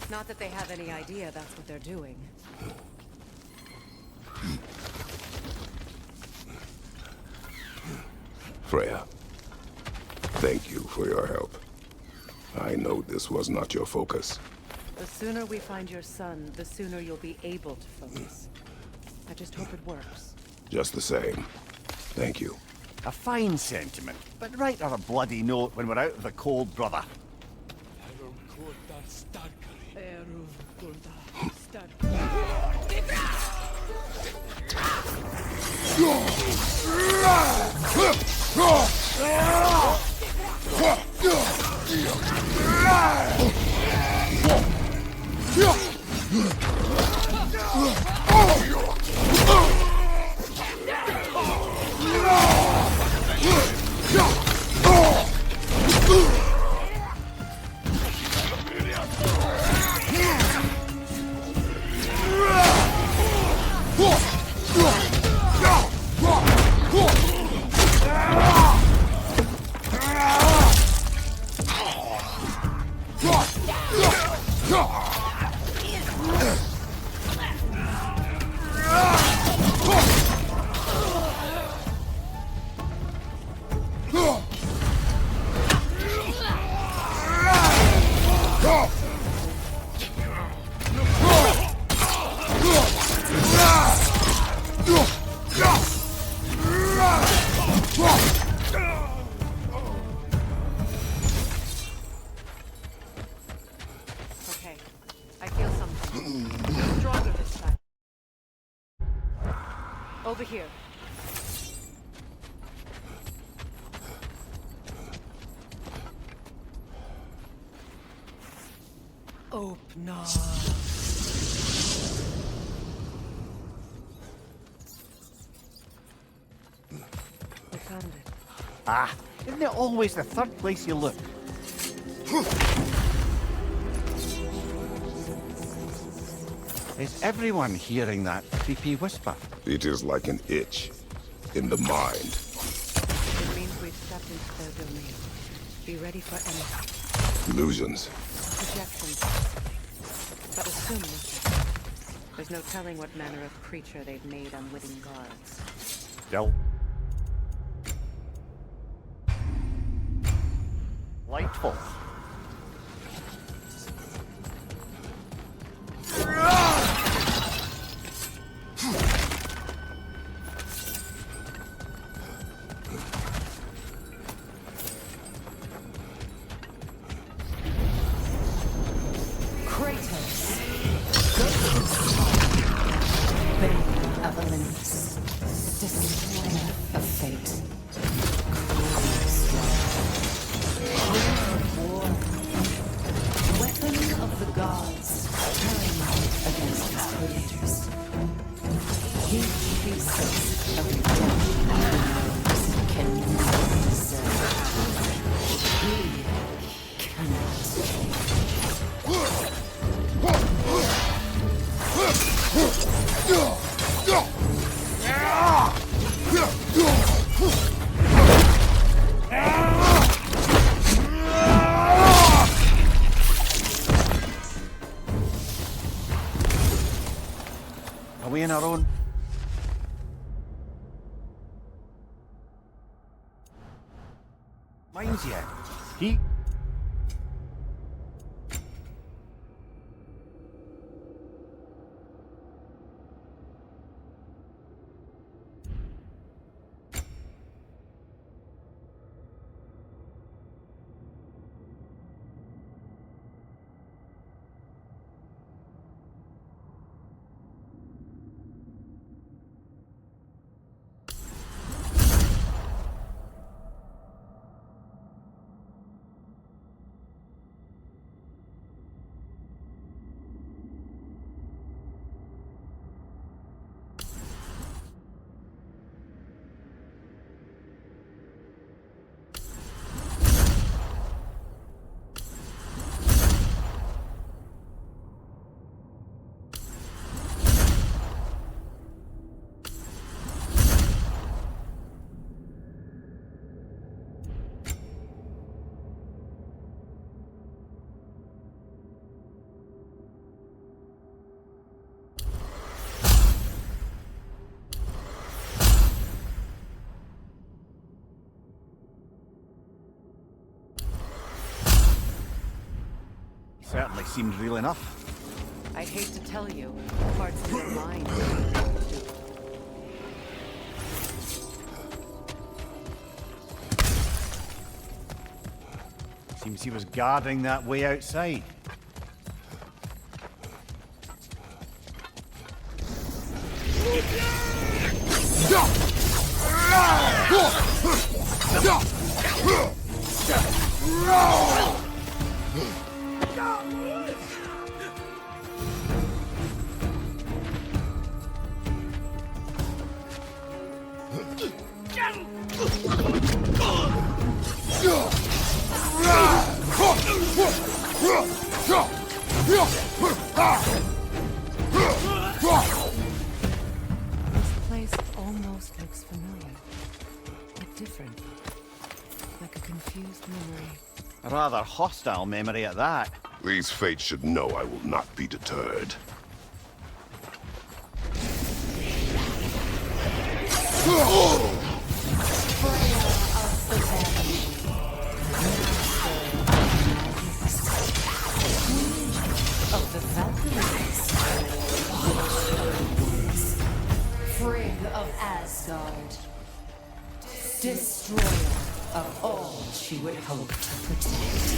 Not that they have any idea that's what they're doing. Freya, thank you for your help. I know this was not your focus. The sooner we find your son, the sooner you'll be able to focus. I just hope it works. Just the same. Thank you. A fine sentiment, but write her a bloody note when we're out of the cold, brother. Okay, I feel something. Stronger this time. Over here. Open up. We found it. Ah, isn't it always the third place you look? Is everyone hearing that creepy whisper? It is like an itch in the mind. It means we've stepped into their domain. Be ready for anything. Illusions. Projections. But assume nothing. There's no telling what manner of creature they've made unwitting guards. Still. Lightful. Kratos, Bane of Olympus, Destroyer of fate, cruel strike, King of war, weapon of the gods, paramount against his creators. He pieces of redemption can never deserve. He cannot. Are we in our own? Minds yet? He... Certainly seemed real enough. I hate to tell you, parts of your mind are real too. Seems he was guarding that way outside. This place almost looks familiar, but different. Like a confused memory. A rather hostile memory at that. These fates should know I will not be deterred. Of the Valkyries, Frigg of Asgard, destroyer of all she would hope to protect.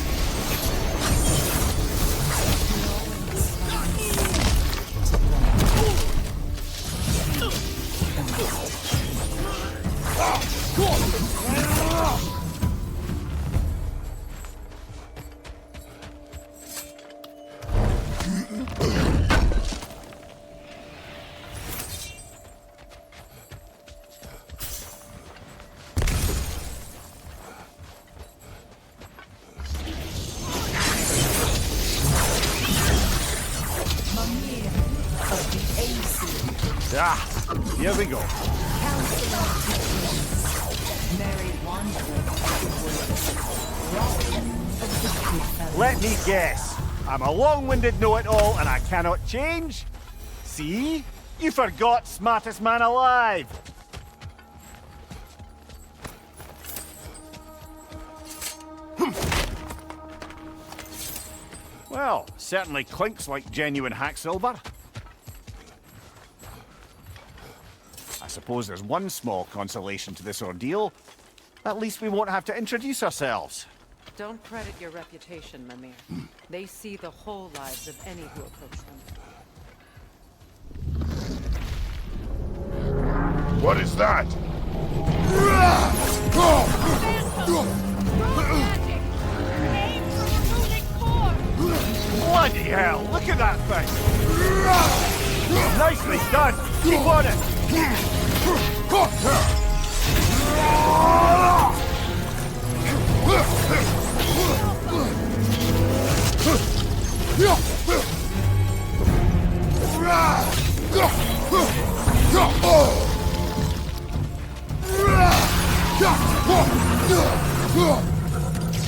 Ah, here we go. Let me guess. I'm a long-winded know-it-all and I cannot change? See? You forgot smartest man alive. Well, certainly clinks like genuine hack silver. I suppose there's one small consolation to this ordeal. At least we won't have to introduce ourselves. Don't credit your reputation, Mimir. They see the whole lives of any who approach them. What is that? Bloody hell, look at that thing! Nicely done! Keep on it!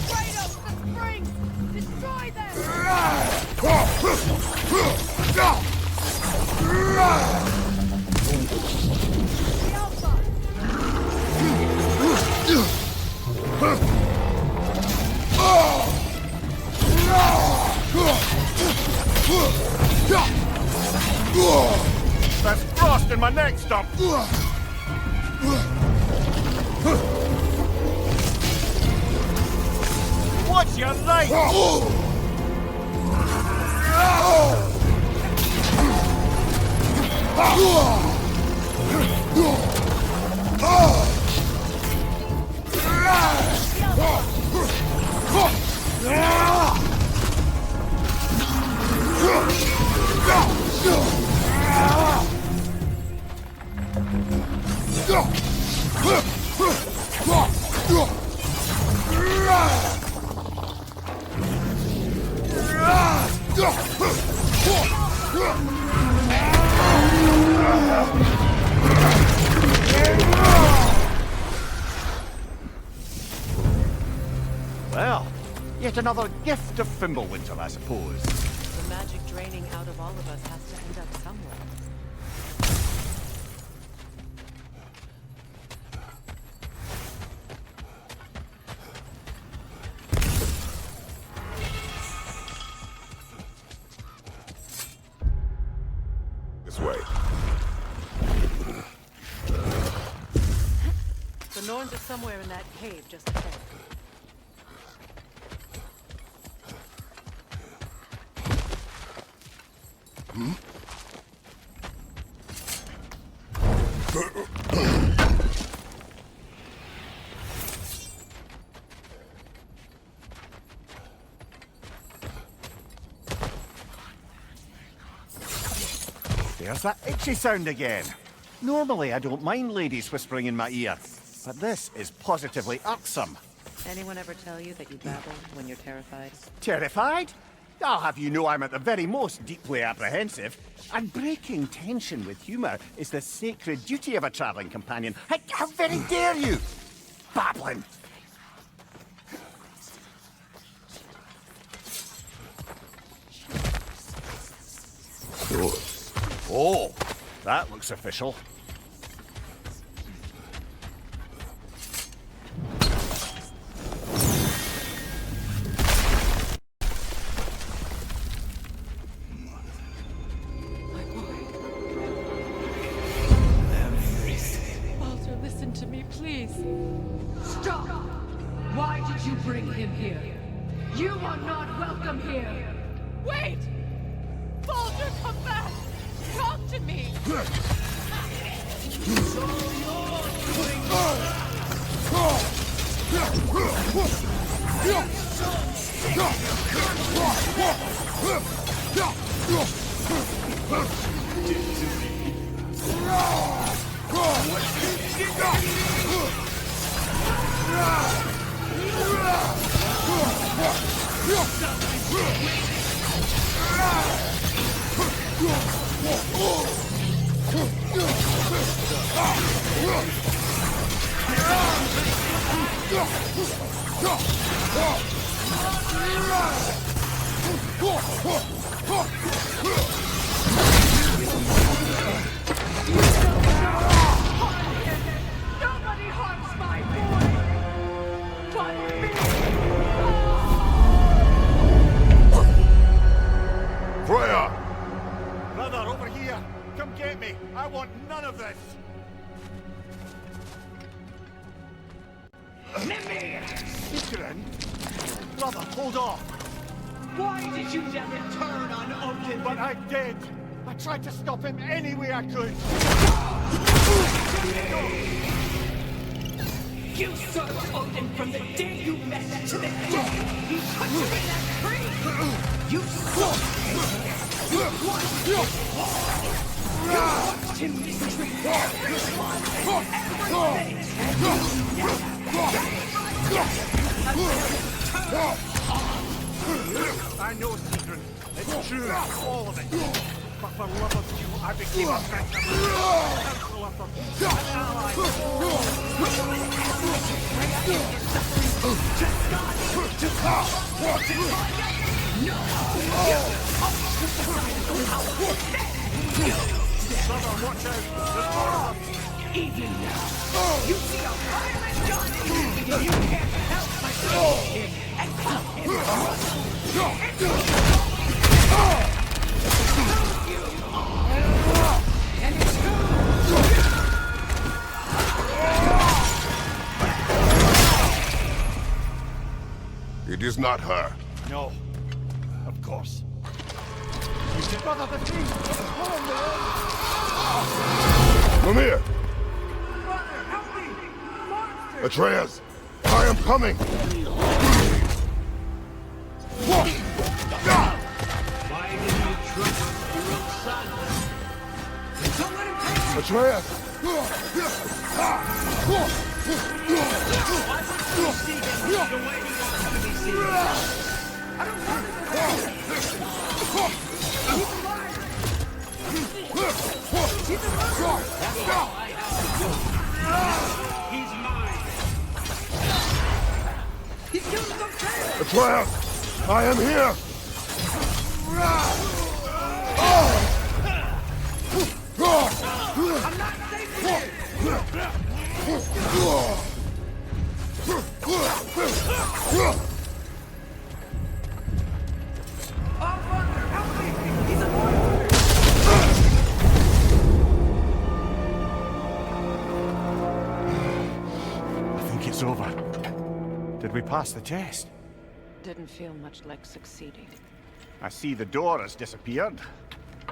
Kratos, the spring! Destroy them! That's frost in my neck stump! What's your right? Well, yet another gift of Fimbulwinter, I suppose. The magic draining out of all of us has to end up somewhere. Norns are somewhere in that cave just ahead. There's that itchy sound again. Normally I don't mind ladies whispering in my ear, but this is positively irksome. Anyone ever tell you that you babble when you're terrified? Terrified? I'll have you know I'm at the very most deeply apprehensive. And breaking tension with humour is the sacred duty of a travelling companion. How very dare you! Babbling! Oh, that looks official. Walter, listen to me, please. Stop! Why did you bring him here? You are not welcome here! Wait! Walter, come back! Talk to me! Nobody harms my boy! But me! Freya! Brother, over here! Come get me! I want none of this! Secret? Brother, hold off! Why did you let it turn on Odin? But I did! I tried to stop him any way I could! You served Odin from the day you met to the day he put you in that tree! You saw him! You watched him mistreat everyone and everything! I know, Secret. It's true, all of it. But for love of you, I became a victim. Counselor for peace, an ally. Brother, watch out. There's more of them. Even now, you see a violent Johnny, and you can't help but see him and call him and it's It is not her. No, of course. You did brother the thing. Pull him there. Mimir! Brother, help me! Monster! Atreus! I am coming! Why did you trust your own son? Don't let him take you! Atreus! You see him the way he wants to be seen. I don't want him to die! He's alive! He's alive! That's all I have to do. He's mine. He's killing some kids! Atreus! I am here! I'm not safe here! Oh, Mother, help me! He's a monster! pass the test. Didn't feel much like succeeding. I see the door has disappeared.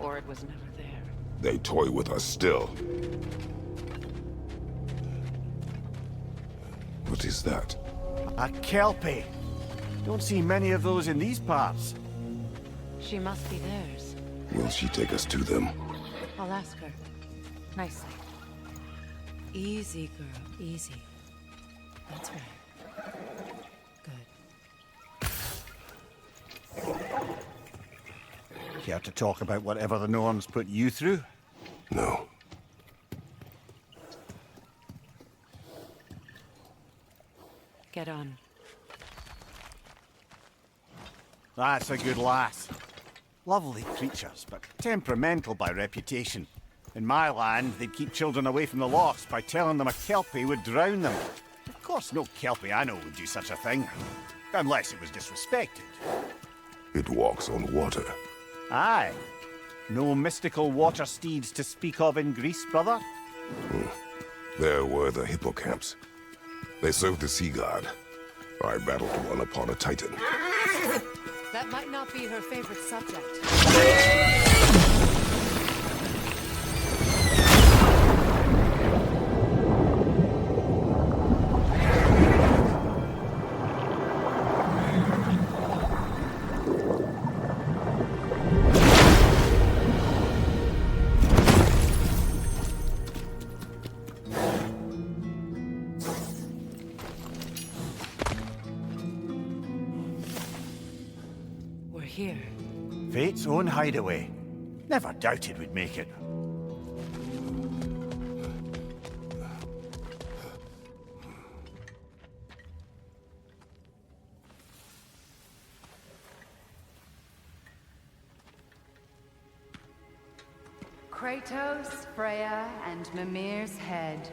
Or it was never there. They toy with us still. What is that? A kelpie. Don't see many of those in these parts. She must be theirs. Will she take us to them? I'll ask her. Nicely. Easy, girl. Easy. That's right. Good. Care to talk about whatever the Norns put you through? No. Get on. That's a good lass. Lovely creatures, but temperamental by reputation. In my land, they'd keep children away from the lochs by telling them a kelpie would drown them. Of course, no kelpie I know would do such a thing. Unless it was disrespected. It walks on water. Aye. No mystical water steeds to speak of in Greece, brother? There were the hippocamps. They served the sea god. I battled one upon a titan. That might not be her favorite subject. We're here. Fate's own hideaway. Never doubted we'd make it. Kratos, Freya, and Mimir's head.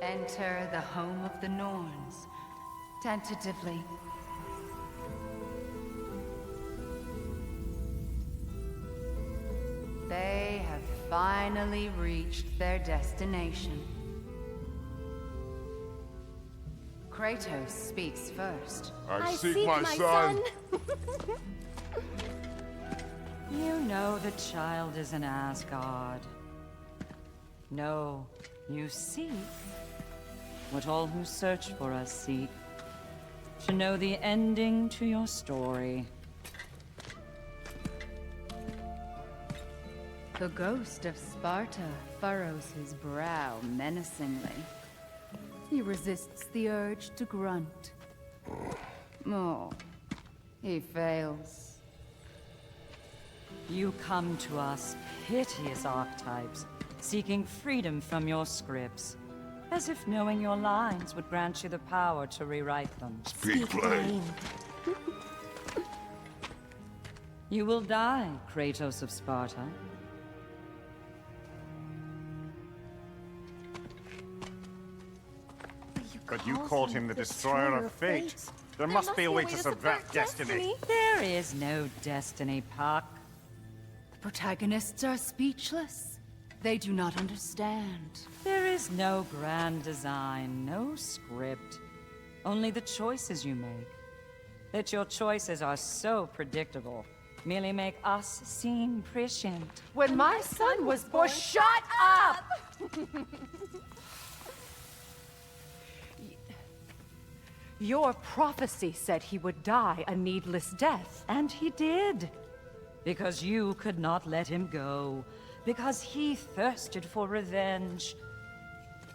Enter the home of the Norns. Tentatively. They have finally reached their destination. Kratos speaks first. I seek my son. You know the child is in Asgard. No, you seek what all who search for us seek. To know the ending to your story. The ghost of Sparta furrows his brow menacingly. He resists the urge to grunt. Oh, he fails. You come to us, piteous archetypes, seeking freedom from your scripts. As if knowing your lines would grant you the power to rewrite them. Speak plain. You will die, Kratos of Sparta. But you called him the destroyer of fate. There must be a way to subvert destiny. There is no destiny, Puck. The protagonists are speechless. They do not understand. There is no grand design, no script. Only the choices you make. That your choices are so predictable, merely make us seem prescient. When my son was born, shut up! Your prophecy said he would die a needless death. And he did. Because you could not let him go. Because he thirsted for revenge.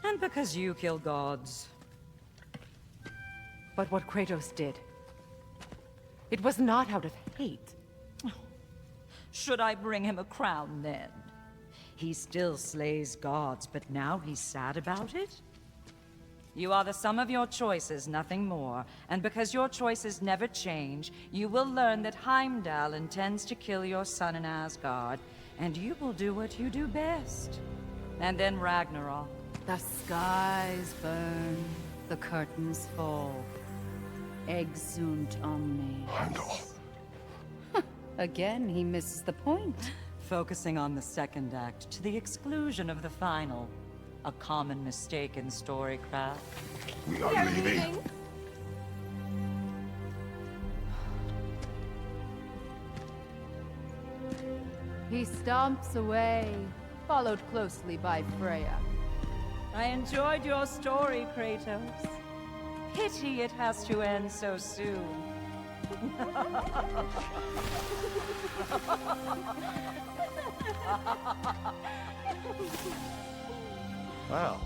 And because you kill gods. But what Kratos did, it was not out of hate. Should I bring him a crown then? He still slays gods, but now he's sad about it? You are the sum of your choices, nothing more. And because your choices never change, you will learn that Heimdall intends to kill your son in Asgard, and you will do what you do best. And then Ragnarok. The skies burn, the curtains fall. Exunt omnes. Heimdall. Again, he misses the point. Focusing on the second act to the exclusion of the final. A common mistake in storycraft. We are leaving. He stomps away, followed closely by Freya. I enjoyed your story, Kratos. Pity it has to end so soon. Well,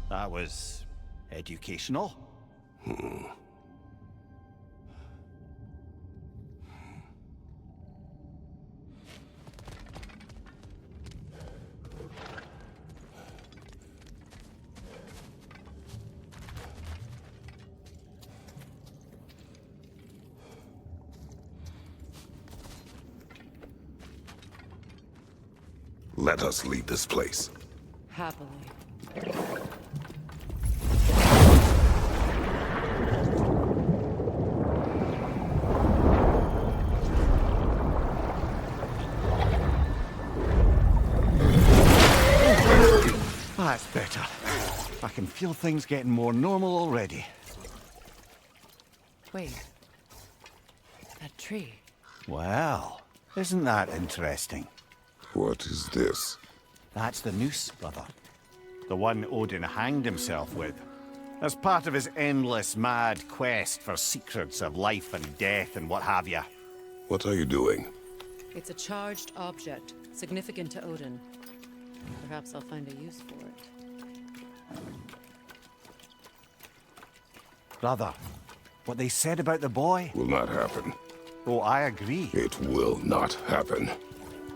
that was educational. Let us leave this place. Happily. That's better. I can feel things getting more normal already. Wait. That tree. Well, isn't that interesting? What is this? That's the noose, brother. The one Odin hanged himself with. As part of his endless, mad quest for secrets of life and death and what have you. What are you doing? It's a charged object, significant to Odin. Perhaps I'll find a use for it. Brother, what they said about the boy? Will not happen. Oh, I agree. It will not happen.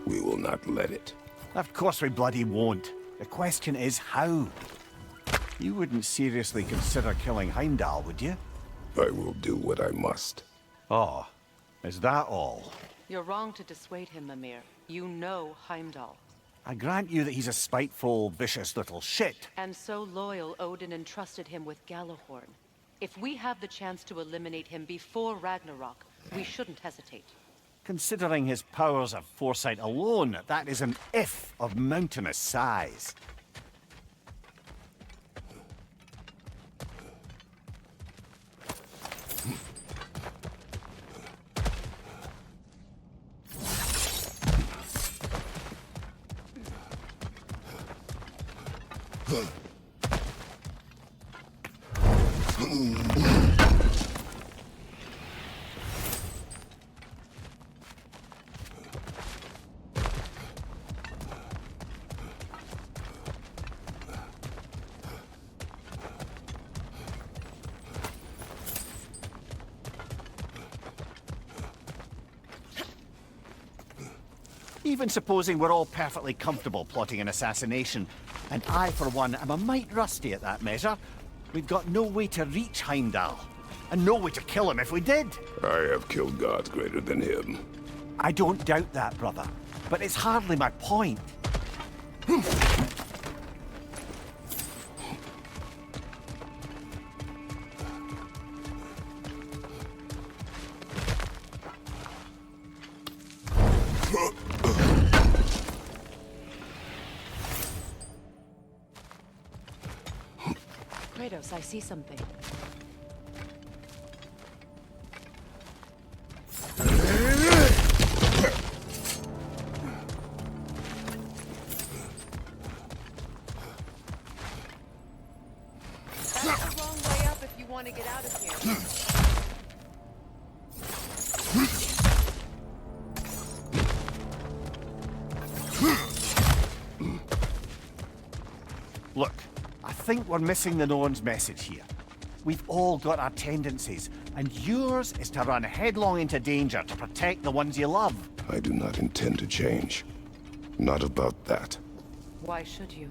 We will not let it. Of course we bloody won't. The question is how? You wouldn't seriously consider killing Heimdall, would you? I will do what I must. Oh, is that all? You're wrong to dissuade him, Mimir. You know Heimdall. I grant you that he's a spiteful, vicious little shit. And so loyal, Odin entrusted him with Galahorn. If we have the chance to eliminate him before Ragnarok, we shouldn't hesitate. Considering his powers of foresight alone, that is an if of mountainous size. Even supposing we're all perfectly comfortable plotting an assassination, and I, for one, am a mite rusty at that measure, we've got no way to reach Heimdall, and no way to kill him if we did. I have killed gods greater than him. I don't doubt that, brother, but it's hardly my point. Kratos, I see something. That's the wrong way up if you want to get out of here. Look, I think we're missing the Norns' message here. We've all got our tendencies, and yours is to run headlong into danger to protect the ones you love. I do not intend to change. Not about that. Why should you?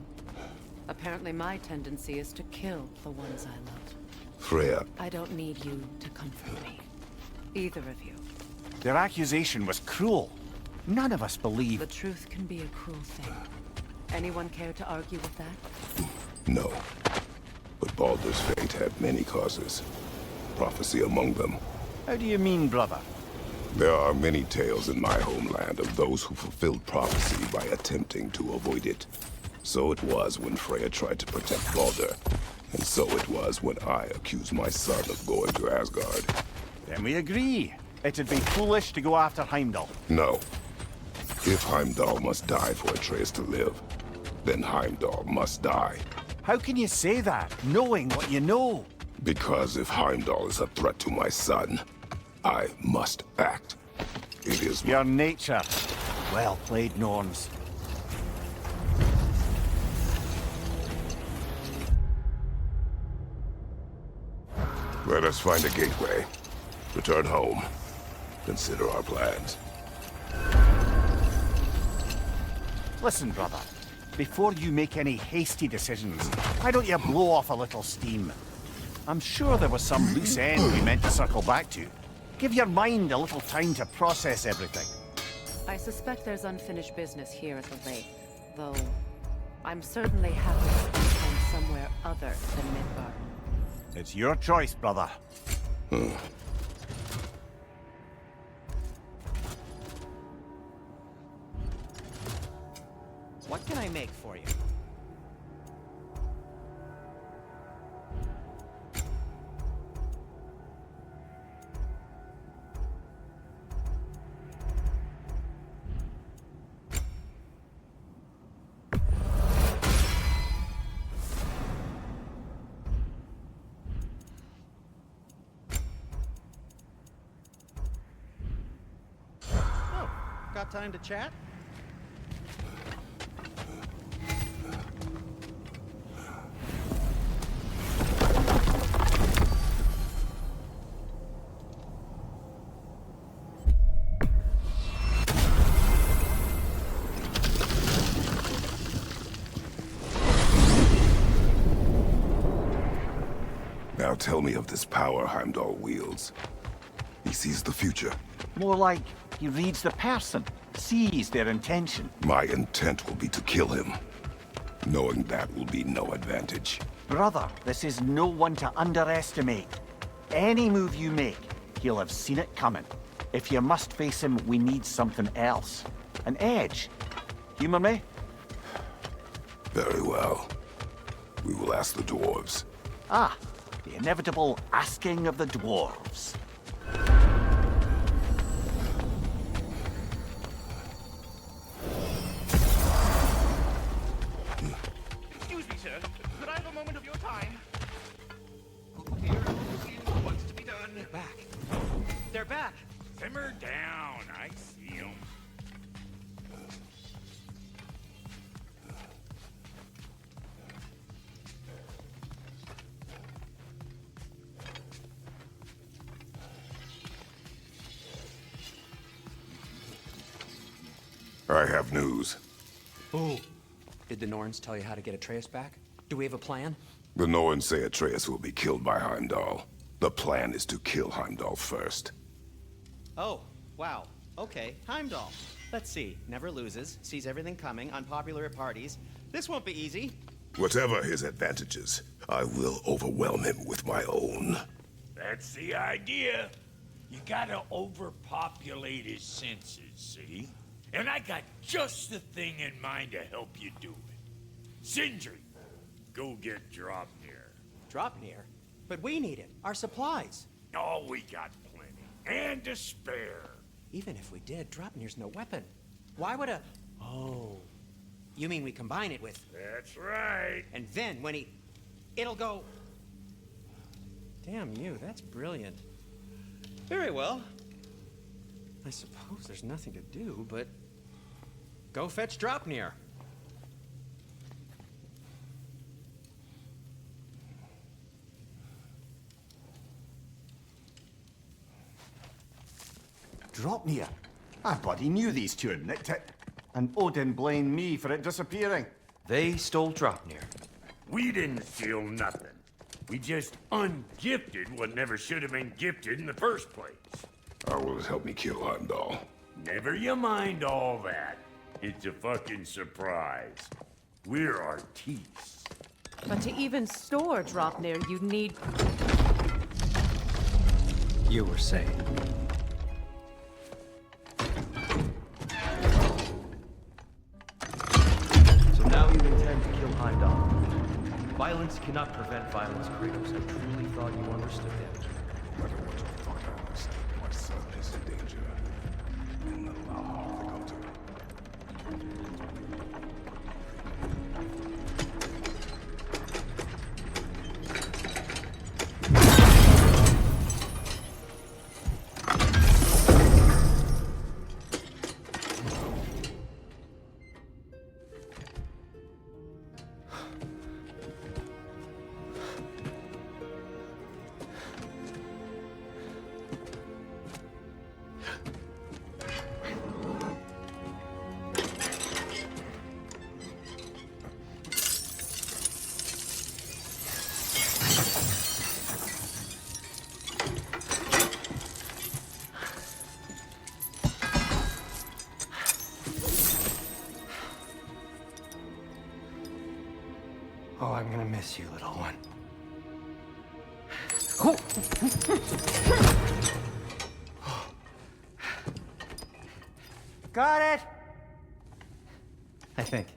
Apparently my tendency is to kill the ones I love. Freya, I don't need you to comfort me. Either of you. Their accusation was cruel. None of us believe. The truth can be a cruel thing. Anyone care to argue with that? no. But Baldur's fate had many causes. Prophecy among them. How do you mean, brother? There are many tales in my homeland of those who fulfilled prophecy by attempting to avoid it. So it was when Freya tried to protect Baldur. And so it was when I accused my son of going to Asgard. Then we agree. It'd be foolish to go after Heimdall. No. If Heimdall must die for Atreus to live, then Heimdall must die. How can you say that, knowing what you know? Because if Heimdall is a threat to my son, I must act. It is Your nature. Well played, Norns. Let us find a gateway. Return home. Consider our plans. Listen, brother. Before you make any hasty decisions, why don't you blow off a little steam? I'm sure there was some loose end we meant to circle back to. Give your mind a little time to process everything. I suspect there's unfinished business here at the lake, though I'm certainly happy to spend time somewhere other than Midgard. It's your choice, brother. What can I make for you? Oh, got time to chat? Now tell me of this power Heimdall wields. He sees the future. More like he reads the person, sees their intention. My intent will be to kill him. Knowing that will be no advantage. Brother, this is no one to underestimate. Any move you make, he'll have seen it coming. If you must face him, we need something else. An edge. Humor me? Very well. We will ask the dwarves. Ah, the inevitable asking of the dwarves. Excuse me, sir. Could I have a moment of your time? Here, what's to be done? They're back. They're back. Simmer down. I see 'em. I have news. Oh. Did the Norns tell you how to get Atreus back? Do we have a plan? The Norns say Atreus will be killed by Heimdall. The plan is to kill Heimdall first. Oh, wow. Okay, Heimdall. Let's see. Never loses, sees everything coming, unpopular at parties. This won't be easy. Whatever his advantages, I will overwhelm him with my own. That's the idea. You gotta overpopulate his senses, see? And I got just the thing in mind to help you do it. Sindri, go get Draupnir. Draupnir? But we need it. Our supplies. Oh, we got plenty. And to spare. Even if we did, Draupnir's no weapon. Why would a... Oh. You mean we combine it with... That's right. And then when he... It'll go... Damn you, that's brilliant. Very well. I suppose there's nothing to do, but... Go fetch Draupnir. Draupnir? I bloody knew these two had nicked it. And Odin blamed me for it disappearing. They stole Draupnir. We didn't steal nothing. We just ungifted what never should have been gifted in the first place. How will it help me kill Heimdall? Never you mind all that. It's a fucking surprise. We're artistes. But to even store Draupnir, you'd need... You were saying. So now you intend to kill Heimdall. Violence cannot prevent violence, Kratos. I truly thought you understood that. Whether what you thought I understood, my son is in danger. In the law of the altar. Oh, I'm gonna miss you, little one. Got it! I think.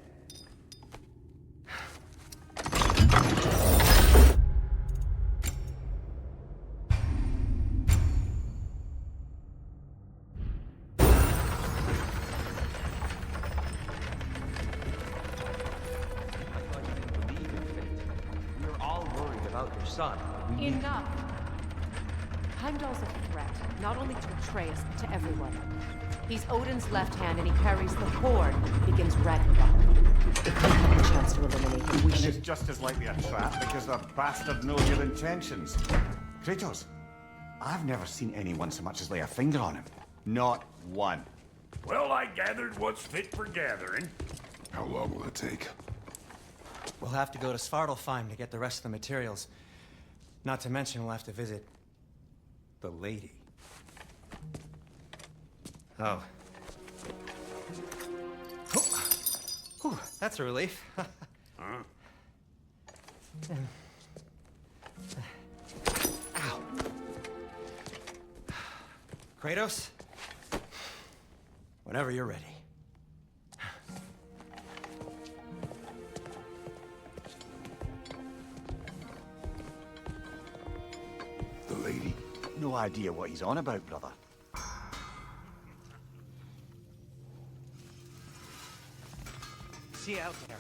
Enough! Heimdall's a threat, not only to Atreus, but to everyone. He's Odin's left hand, and he carries the Horde that begins Ragnarok. If we have a chance to eliminate him, we And should... it's just as likely a trap because the bastard knows your intentions. Kratos, I've never seen anyone so much as lay a finger on him. Not one. Well, I gathered what's fit for gathering. How long will it take? We'll have to go to Svartalfheim to get the rest of the materials. Not to mention we'll have to visit the lady. Oh. Whew, that's a relief. Huh? Ow. Kratos? Whenever you're ready. The lady? No idea what he's on about, brother. See you out there.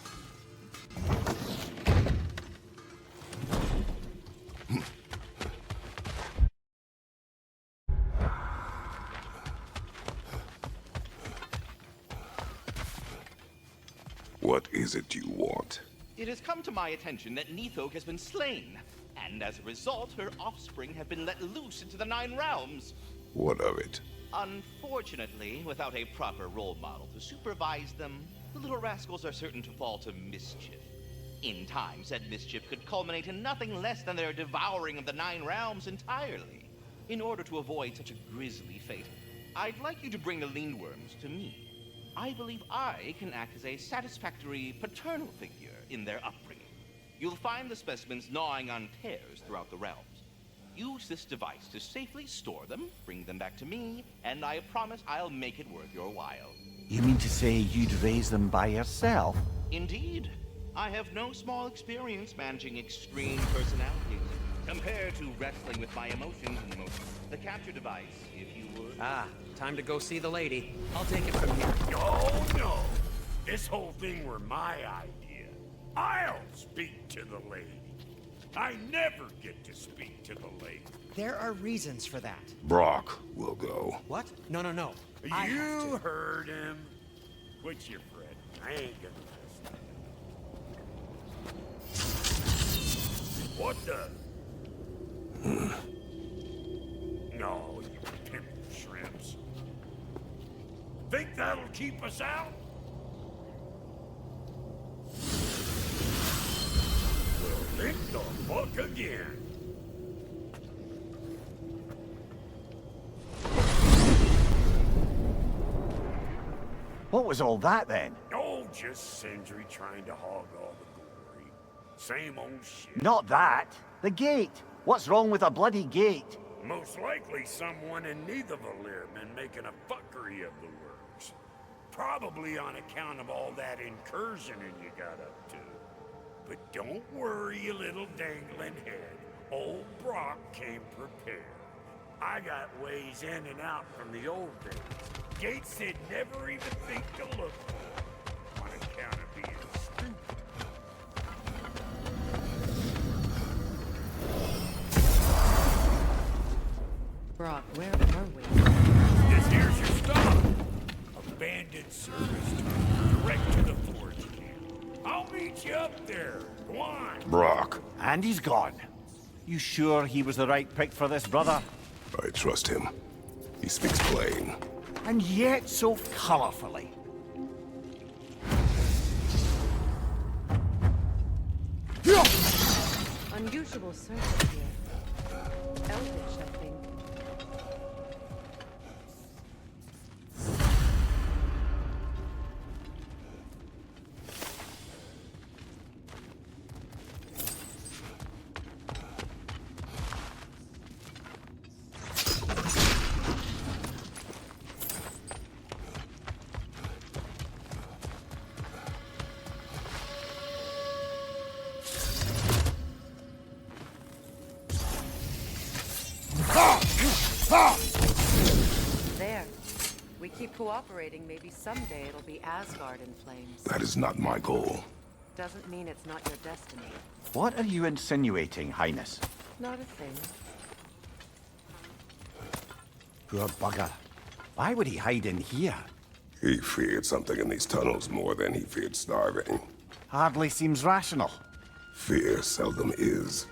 What is it you want? It has come to my attention that Nithog has been slain, and as a result, her offspring have been let loose into the Nine Realms. What of it? Unfortunately, without a proper role model to supervise them, the little rascals are certain to fall to mischief. In time, said mischief could culminate in nothing less than their devouring of the Nine Realms entirely. In order to avoid such a grisly fate, I'd like you to bring the Lindworms to me. I believe I can act as a satisfactory paternal figure in their upbringing. You'll find the specimens gnawing on tears throughout the realms. Use this device to safely store them, bring them back to me, and I promise I'll make it worth your while. You mean to say you'd raise them by yourself? Indeed. I have no small experience managing extreme personalities. Compared to wrestling with my emotions in the capture device, if you would. Ah, time to go see the lady. I'll take it from here. Oh, no. This whole thing were my idea. I'll speak to the lady. I never get to speak to the lady. There are reasons for that. Brock will go. What? No. You heard him. Quit your fret. I ain't gonna listen. What the? No, you pimp shrimps. Think that'll keep us out? Well, think the fuck again. What was all that then? Oh, just Sindri trying to hog all the glory. Same old shit. Not that. The gate. What's wrong with a bloody gate? Most likely someone in Navigable been making a fuckery of the works. Probably on account of all that incursioning you got up to. But don't worry, you little dangling head. Old Brock came prepared. I got ways in and out from the old days. Gates they'd never even think to look for. On account of being stupid. Brock, where are we? This here's your stop. Abandoned service tunnel, direct to the forge camp. I'll meet you up there. Go on. Brock. And he's gone. You sure he was the right pick for this, brother? I trust him. He speaks plain. And yet so colorfully. Unusual surface here. Elvish, I think. We keep cooperating, maybe someday it'll be Asgard in flames. That is not my goal. Doesn't mean it's not your destiny. What are you insinuating, Highness? Not a thing. Poor bugger. Why would he hide in here? He feared something in these tunnels more than he feared starving. Hardly seems rational. Fear seldom is.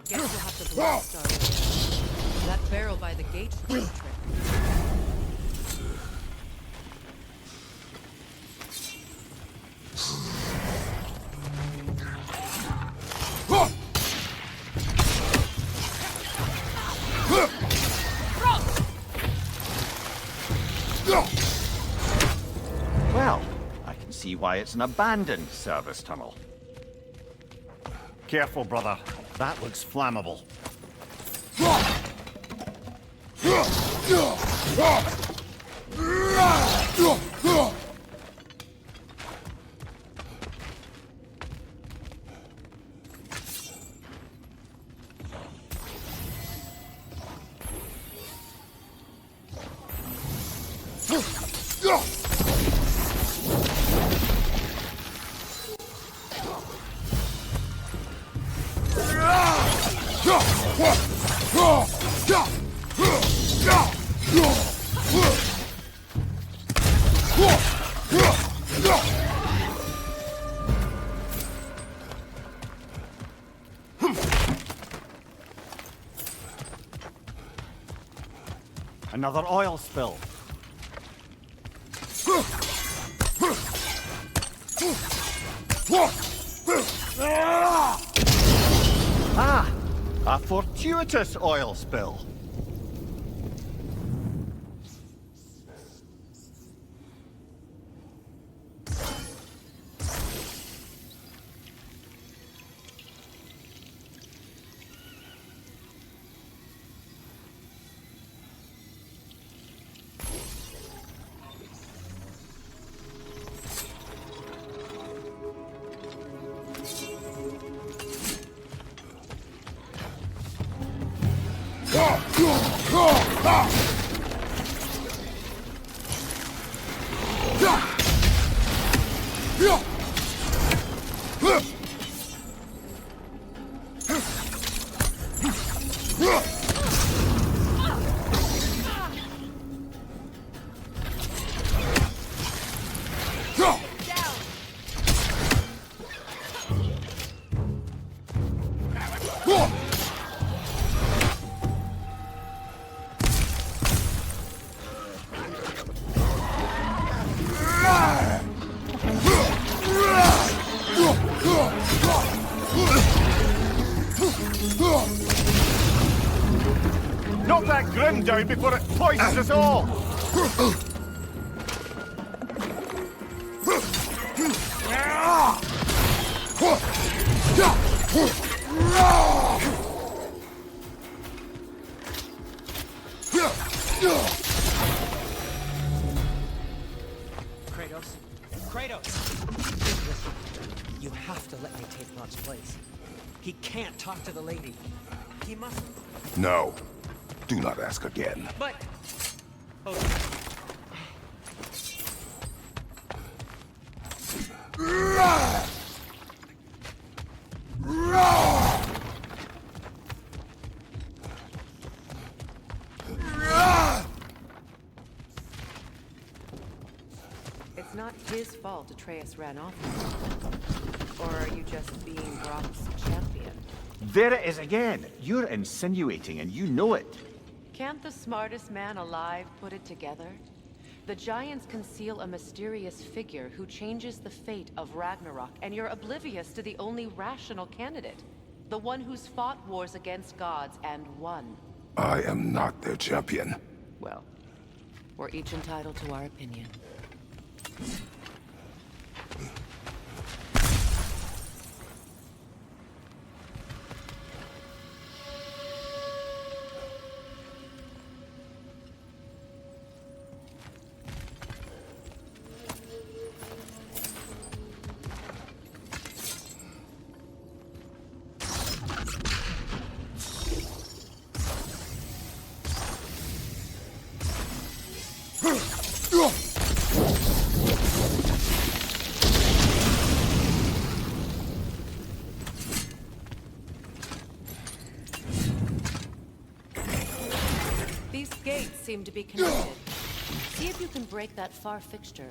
Guess we'll have to blast our way. That barrel by the gate should do the trick. Well, I can see why it's an abandoned service tunnel. Careful, brother. That looks flammable. Another oil spill. Ah! A fortuitous oil spill. Knock that grim down before it poisons us all! Kratos. Kratos! Listen, you have to let me take Rod's place. He can't talk to the lady. He must... No. Do not ask again. But... Oh. It's not his fault Atreus ran off. Or are you just being Brock's champion? There it is again. You're insinuating and you know it. Can't the smartest man alive put it together? The giants conceal a mysterious figure who changes the fate of Ragnarok, and you're oblivious to the only rational candidate. The one who's fought wars against gods and won. I am not their champion. Well, we're each entitled to our opinion. seem to be connected. See if you can break that far fixture.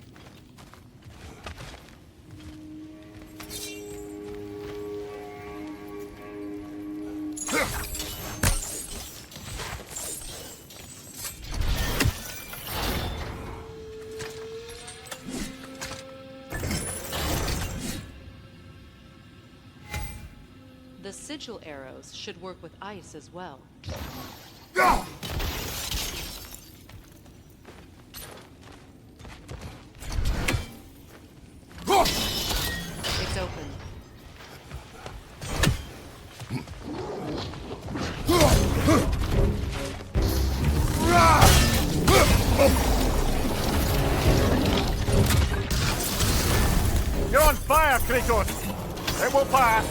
The sigil arrows should work with ice as well. It's open. You're on fire, Kratos! It will pass!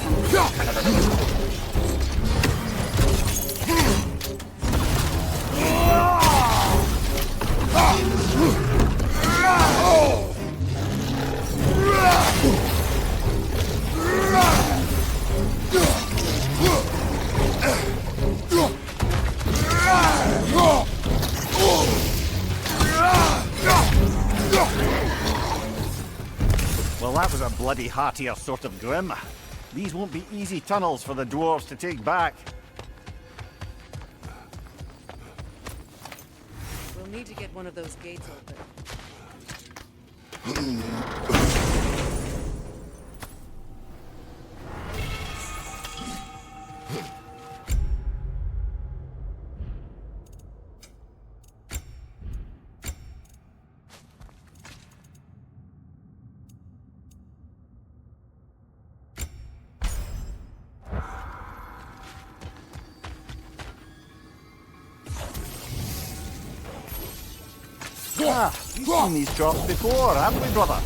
Well, that was a bloody heartier sort of grim. These won't be easy tunnels for the dwarves to take back. We'll need to get one of those gates open. Ah, we've seen these drops before, haven't we, brother?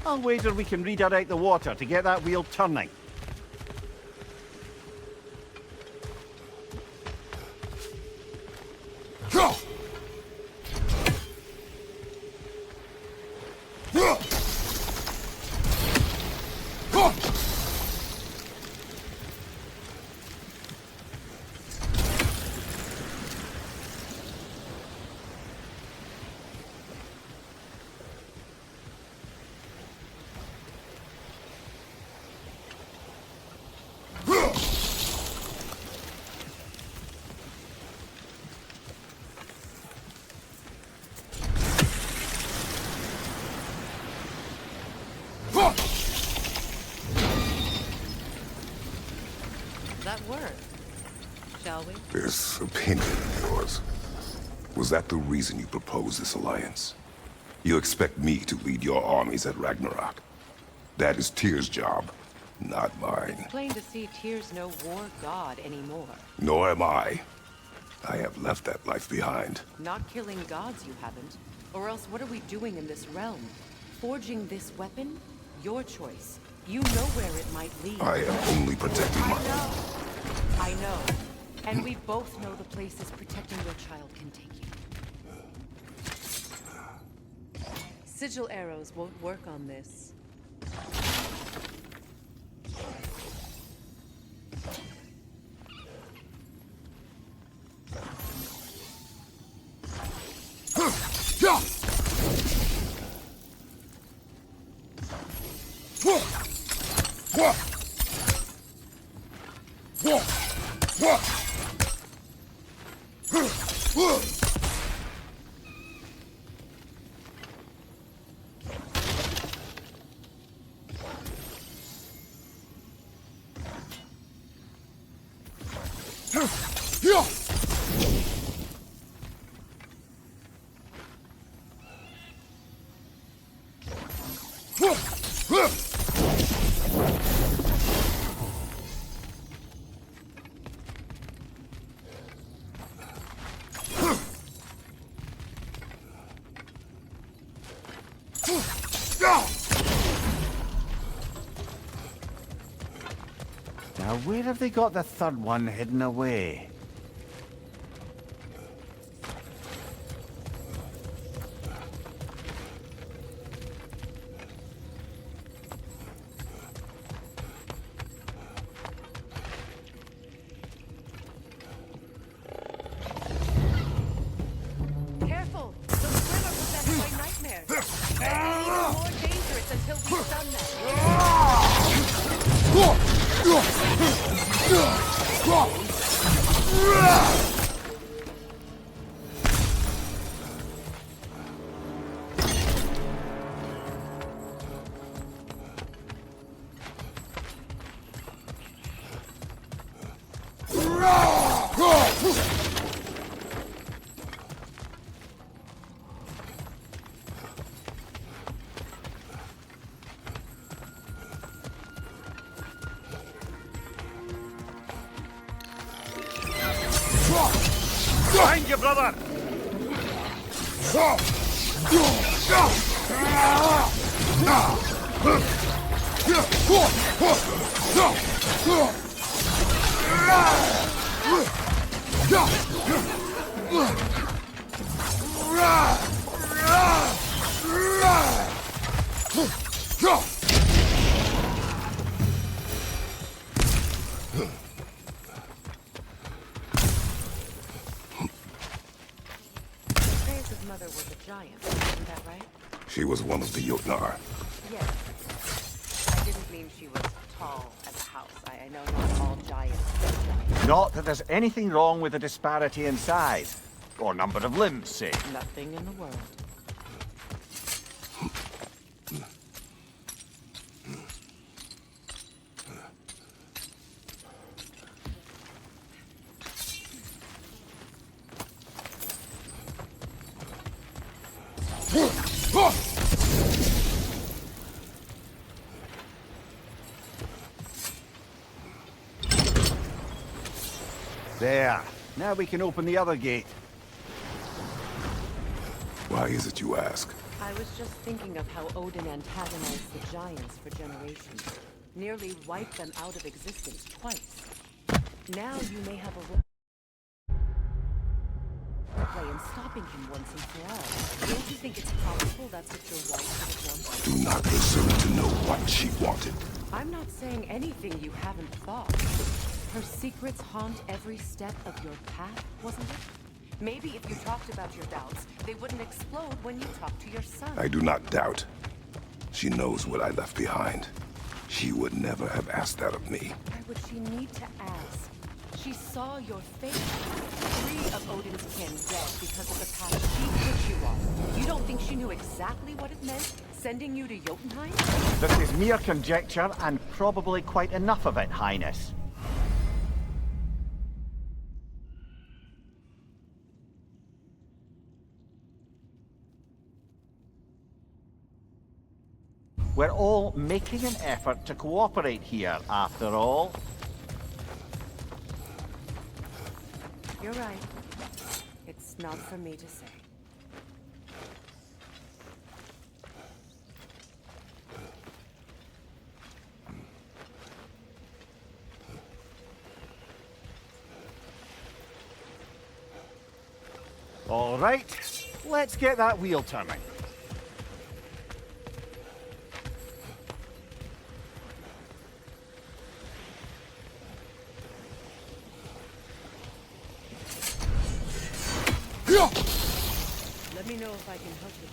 I'll wager we can redirect the water to get that wheel turning. That work, shall we? This opinion of yours, was that the reason you proposed this alliance? You expect me to lead your armies at Ragnarok? That is Tyr's job, not mine. Plain to see Tyr's no war god anymore. Nor am I. I have left that life behind. Not killing gods, you haven't. Or else what are we doing in this realm? Forging this weapon? Your choice. You know where it might lead. I am only protecting my... I know. And we both know the places protecting your child can take you. Sigil arrows won't work on this. where have they got the third one hidden away? Careful! Those swim are possessed by nightmares. They're even more dangerous until we've done that. Behind you, brother! Freya's mother was a giant, isn't that right? She was one of the Jotnar. Yes. I didn't mean she was tall as a house. I know not all giants are giants. Not that there's anything wrong with the disparity in size, or number of limbs, say. Nothing in the world. There. Now we can open the other gate. Why is it you ask? I was just thinking of how Odin antagonized the giants for generations. Nearly wiped them out of existence twice. Now you may have a role to play in stopping him once and for all. Don't you think it's possible that's what your wife would want? Do not presume to know what she wanted. I'm not saying anything you haven't thought. Her secrets haunt every step of your path, wasn't it? Maybe if you talked about your doubts, they wouldn't explode when you talked to your son. I do not doubt. She knows what I left behind. She would never have asked that of me. Why would she need to ask? She saw your fate. 3 of Odin's kin dead because of the path she put you on. You don't think she knew exactly what it meant, sending you to Jotunheim? This is mere conjecture, and probably quite enough of it, Highness. We're all making an effort to cooperate here, after all. You're right. It's not for me to say. All right, let's get that wheel turning. Let me know if I can help you.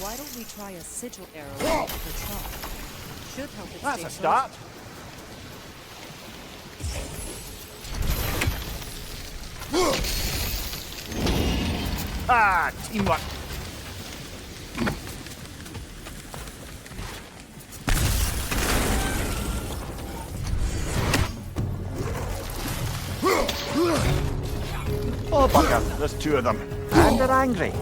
Why don't we try a sigil arrow with the trunk? Should help it That's stay a start. Ah, teamwork. Oh, bugger, there's 2 of them. And they're angry.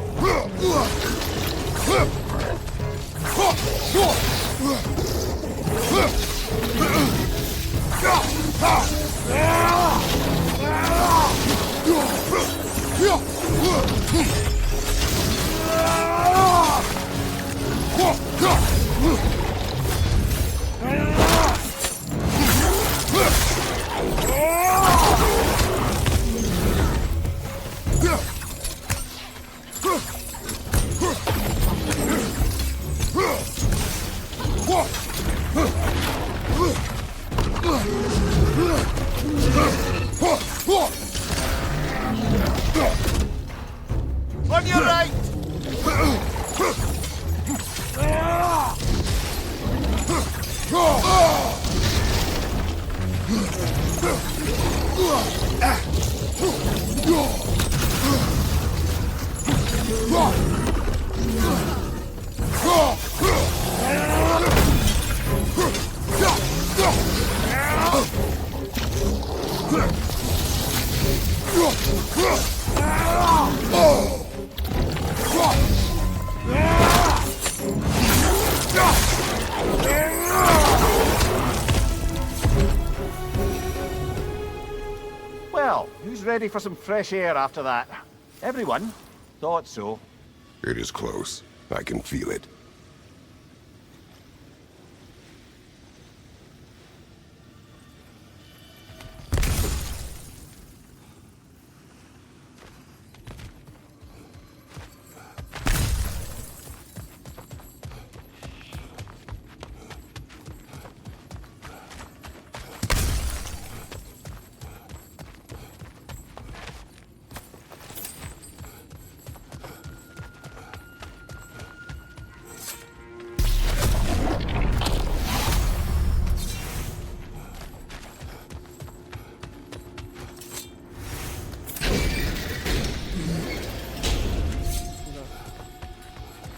On your right! Well, who's ready for some fresh air after that? Everyone? Thought so. It is close. I can feel it.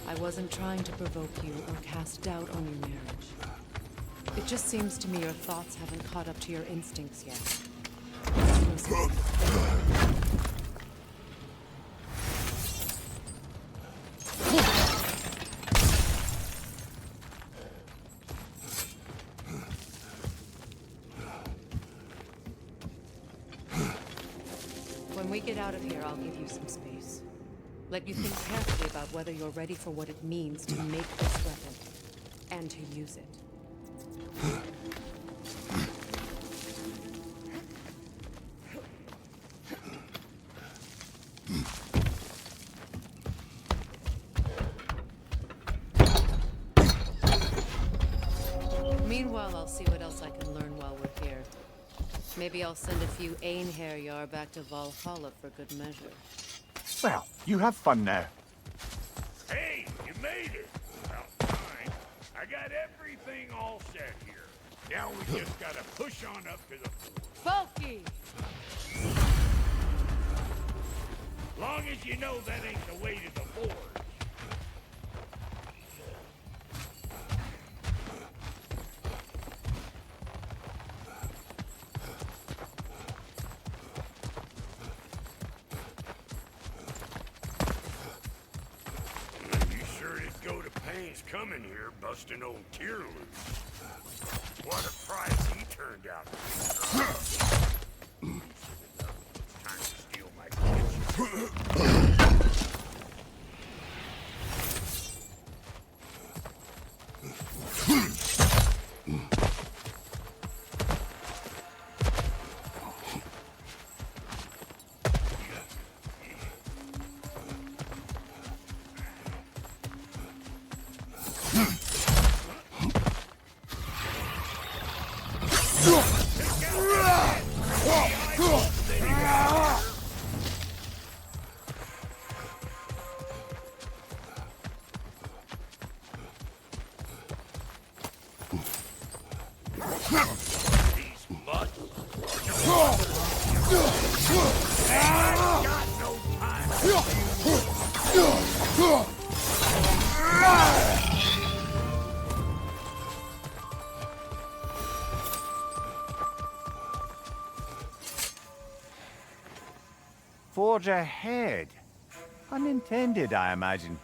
I wasn't trying to provoke you or cast doubt on your marriage. It just seems to me your thoughts haven't caught up to your instincts yet. Let's proceed. When we get out of here, I'll give you some space. Let you think carefully about whether you're ready for what it means to make this weapon, and to use it. Meanwhile, I'll see what else I can learn while we're here. Maybe I'll send a few Einherjar back to Valhalla for good measure. Well, you have fun now. Hey, you made it! Well, fine. I got everything all set here. Now we just gotta push on up to the fort. Bulky! Long as you know that ain't the way to the forge. Coming here, busting old Tier loose. What a prize he turned out to be. It's time to steal my kitchen. Forge ahead. Unintended, I imagine.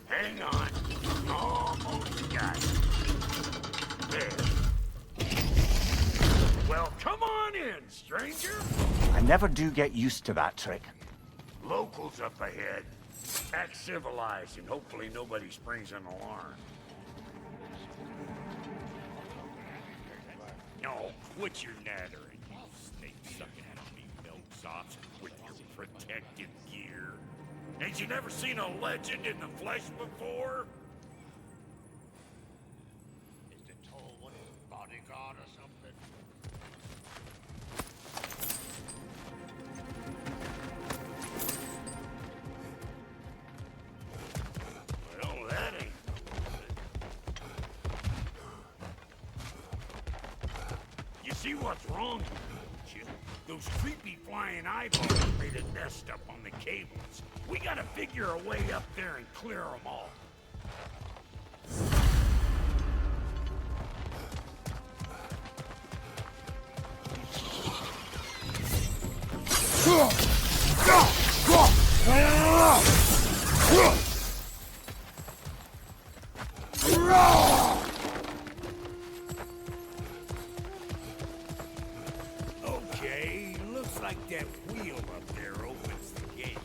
Hang on. Almost got it. There. Well, come on in, stranger. I never do get used to that trick. Locals up ahead. Act civilized, and hopefully nobody springs an alarm. No, quit your nattering, you snake-sucking dummy milksops with your protective gear. Ain't you never seen a legend in the flesh before? Is the tall one his bodyguard or something? Well, that ain't You see what's wrong here, don't you? Those creepy flying eyeballs made a nest up on the cables. We gotta figure a way up there and clear them all. Okay, looks like that wheel up there opens the gate.